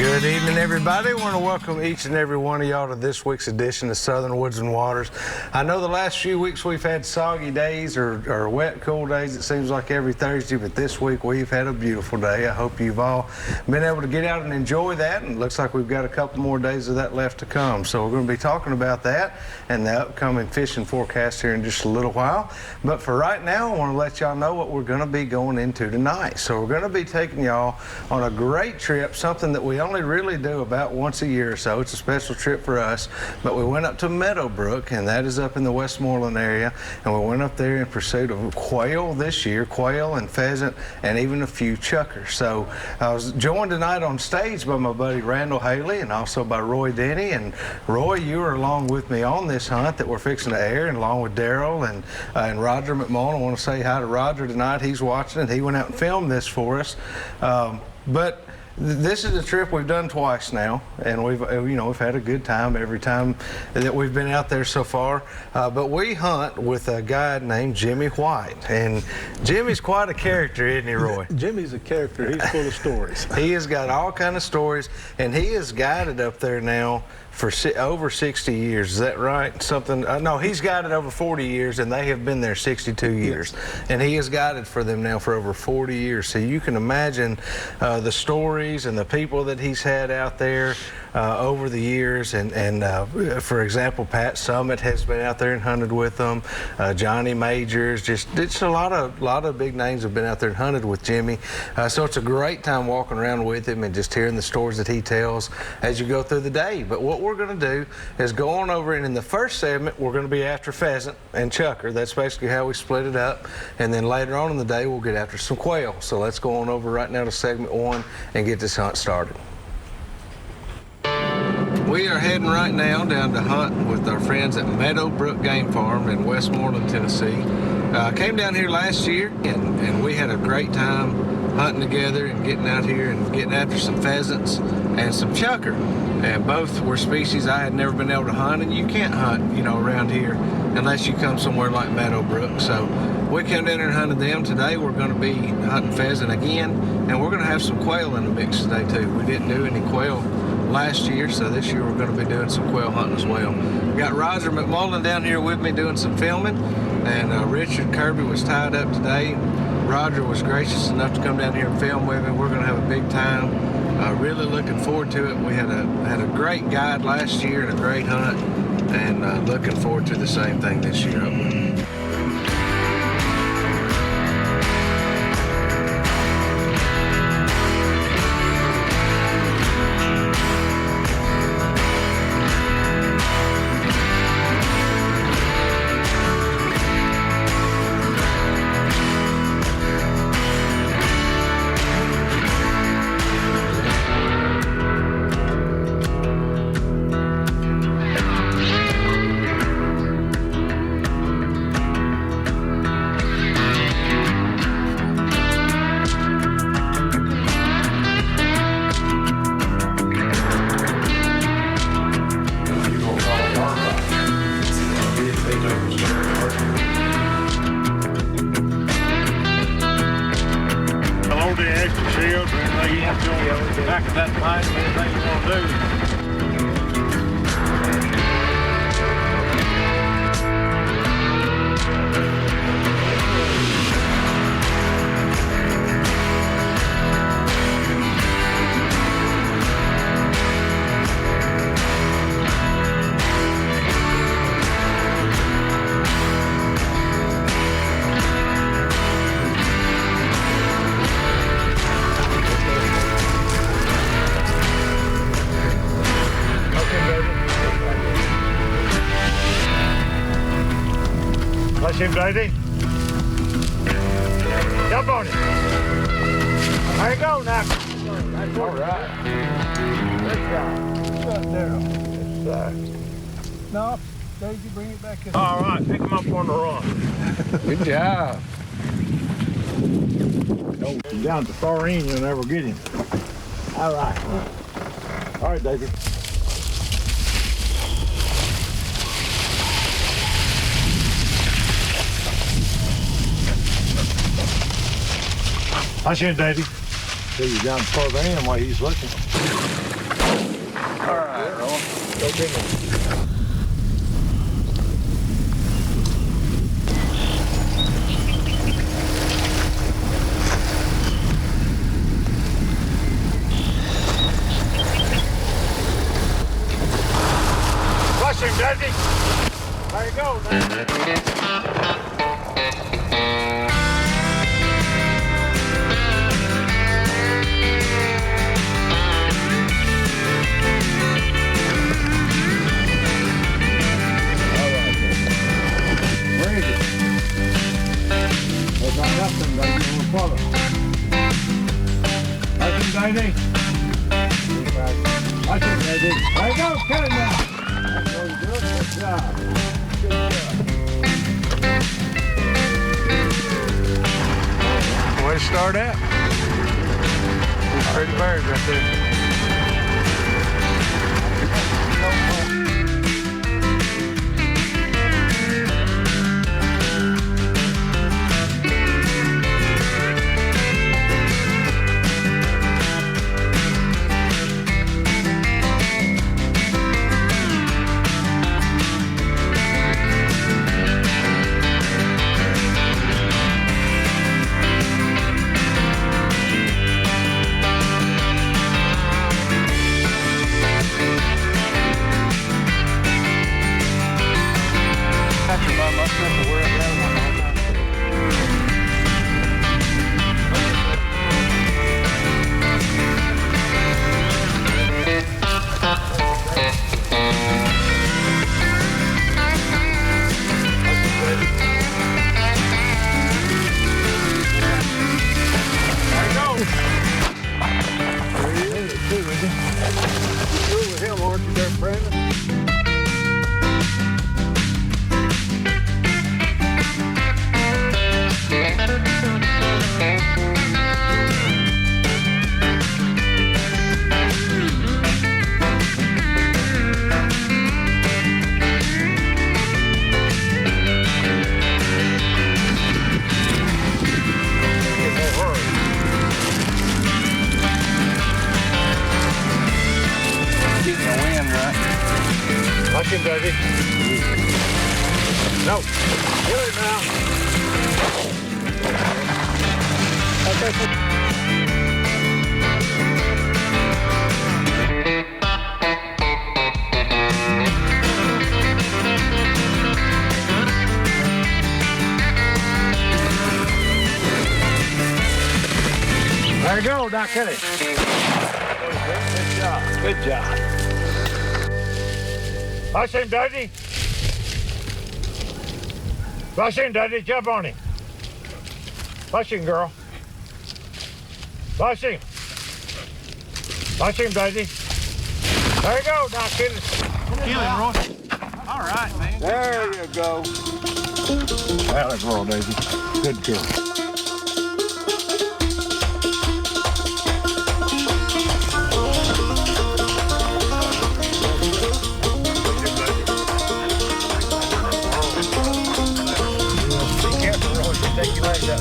Good evening, everybody. I want to welcome each and every one of y'all to this week's edition of Southern Woods and Waters. I know the last few weeks we've had soggy days or wet, cool days. It seems like every Thursday, but this week we've had a beautiful day. I hope you've all been able to get out and enjoy that, and it looks like we've got a couple more days of that left to come. So we're going to be talking about that and the upcoming fishing forecast here in just a little while. But for right now, I want to let y'all know what we're going to be going into tonight. So we're going to be taking y'all on a great trip, something that we only really do about once a year or so. It's a special trip for us, but we went up to Meadowbrook, and that is up in the Westmoreland area, and we went up there in pursuit of quail this year, quail and pheasant, and even a few chuckers. So I was joined tonight on stage by my buddy Randall Haley and also by Roy Denny. And Roy, you are along with me on this hunt that we're fixing to air, and along with Daryl and Roger McMullen. I want to say hi to Roger tonight. He's watching, and he went out and filmed this for us. But this is a trip we've done twice now, and we've had a good time every time that we've been out there so far. But we hunt with a guy named Jimmy White, and Jimmy's quite a character, isn't he, Roy? Jimmy's a character. He's full of stories. He has got all kind of stories, and he has guided up there now for over 60 years. Is that right? Something? No, he's guided over 40 years, and they have been there 62 years. Yes. And he has guided for them now for over 40 years. So you can imagine the stories and the people that he's had out there over the years. And for example, Pat Summit has been out there and hunted with them. Johnny Majors, it's a lot of big names have been out there and hunted with Jimmy. So it's a great time walking around with him and just hearing the stories that he tells as you go through the day. But what we're going to do is go on over, and in the first segment we're going to be after pheasant and chucker. That's basically how we split it up, and then later on in the day we'll get after some quail. So let's go on over right now to segment 1 and get this hunt started. We are heading right now down to hunt with our friends at Meadowbrook Game Farm in Westmoreland, Tennessee. Came down here last year, and we had a great time hunting together and getting out here and getting after some pheasants and some chucker. And both were species I had never been able to hunt, and you can't hunt, around here unless you come somewhere like Meadowbrook. So we came down here and hunted them. Today we're going to be hunting pheasant again, and we're going to have some quail in the mix today too. We didn't do any quail last year, so this year we're going to be doing some quail hunting as well. We got Roger McMullen down here with me doing some filming, and Richard Kirby was tied up today. Roger was gracious enough to come down here and film with me. We're going to have a big time. Really looking forward to it. We had a great guide last year and a great hunt, and looking forward to the same thing this year. Back of that line, anything you want to do. That's him, Dowdy. Jump on it. There you go now. That's all right. Good job. Right there. Yes, no, Daisy, bring it back in. All right, pick him up on the run. Good job. Go down at the far end, you'll never get him. All right. All right, Daisy. I should, Davey. See you down further in while he's looking. All right, Roll. Go get him. Watch him, Dowdy. There you go, man. Denny. Watch it, Randy. There you go, kill him now. That's what you do. Good job. Good job. Way to start out. These pretty birds right there. Watch him, Dowdy. No. Kill it now. Okay. There you go, now kill it. Good job. Good job. Watch him, Dowdy. Watch him, Dowdy. Jump on him. Watch him, girl. Watch him. Watch him, Dowdy. There you go. Now kill him. Kill him, Roy. All right, man. There you go. Well, that's roll, Daisy. Good kill. Take your legs out,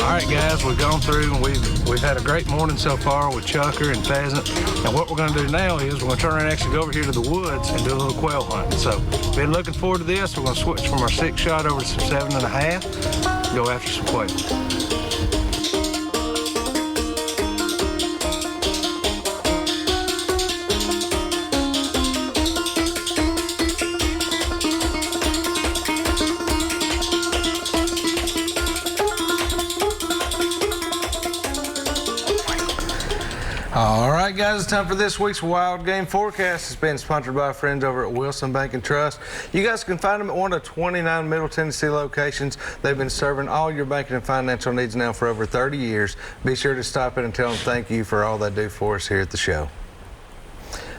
All right, guys, we've gone through and we've had a great morning so far with chukar and pheasant. And what we're going to do now is we're going to turn around and actually go over here to the woods and do a little quail hunt. So, been looking forward to this. We're going to switch from our 6-shot over to some 7.5. Go after some quail. All right, guys, it's time for this week's Wild Game Forecast. It's been sponsored by our friends over at Wilson Bank and Trust. You guys can find them at one of 29 Middle Tennessee locations. They've been serving all your banking and financial needs now for over 30 years. Be sure to stop in and tell them thank you for all they do for us here at the show.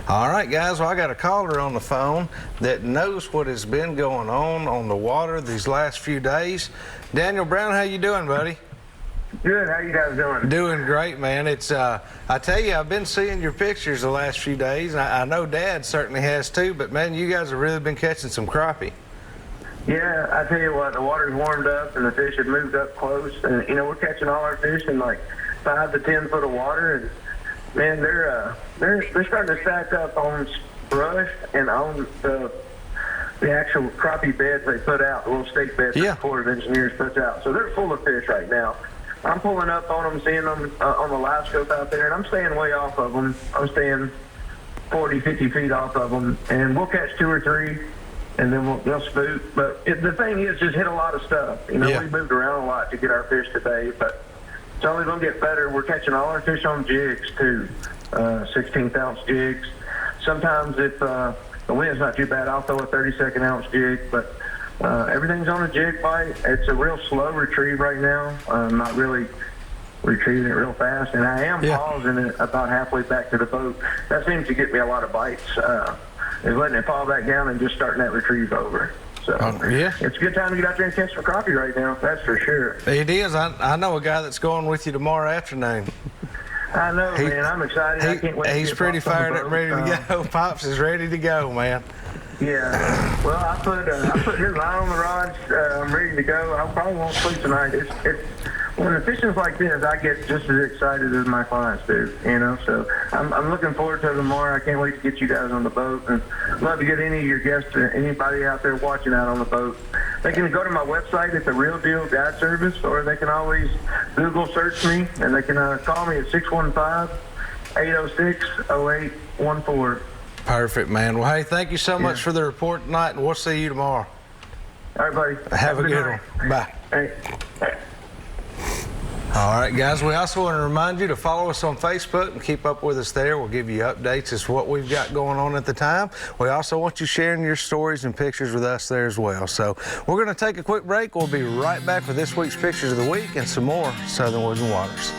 All right, guys, well, I got a caller on the phone that knows what has been going on the water these last few days. Daniel Brown, how you doing, buddy? Good. How you guys doing? Doing great, man. It's I tell you, I've been seeing your pictures the last few days, and I know Dad certainly has too, but man, you guys have really been catching some crappie. Yeah, I tell you what, the water's warmed up and the fish have moved up close, and you know we're catching all our fish in like 5 to 10 foot of water, and man, they're starting to stack up on brush and on the actual crappie beds they put out, the little stake beds that the Corps of Engineers puts out. So they're full of fish right now. I'm pulling up on them, seeing them on the live scope out there, and I'm staying way off of them. I'm staying 40, 50 feet off of them, and we'll catch 2 or 3, and then they'll spook. But the thing is, just hit a lot of stuff. You know, we moved around a lot to get our fish today, but it's only going to get better. We're catching all our fish on jigs, too, 16th-ounce jigs. Sometimes if the wind's not too bad, I'll throw a 32nd-ounce jig, but everything's on a jig bite. It's a real slow retrieve right now. I'm not really retrieving it real fast, and I am pausing it about halfway back to the boat. That seems to get me a lot of bites, is letting it fall back down and just starting that retrieve over. So it's a good time to get out there and catch some crappie right now, that's for sure. It is. I know a guy that's going with you tomorrow afternoon. I know, man. I'm excited. I can't wait. He's pretty fired up, ready to go. Pops is ready to go, man. Yeah. Well, I put his line on the rods. I'm ready to go. I probably won't sleep tonight. It's when the fishing's like this, I get just as excited as my clients do. You know, so I'm looking forward to tomorrow. I can't wait to get you guys on the boat, and love to get any of your guests or anybody out there watching out on the boat. They can go to my website at the Real Deal Guide Service, or they can always Google search me, and they can call me at 615-806-0814. Perfect, man. Well, hey, thank you so much for the report tonight, and we'll see you tomorrow. All right, buddy. Have a good one. Bye. Hey. All right, guys, we also want to remind you to follow us on Facebook and keep up with us there. We'll give you updates as to what we've got going on at the time. We also want you sharing your stories and pictures with us there as well. So we're going to take a quick break. We'll be right back with this week's Pictures of the Week and some more Southern Woods and Waters.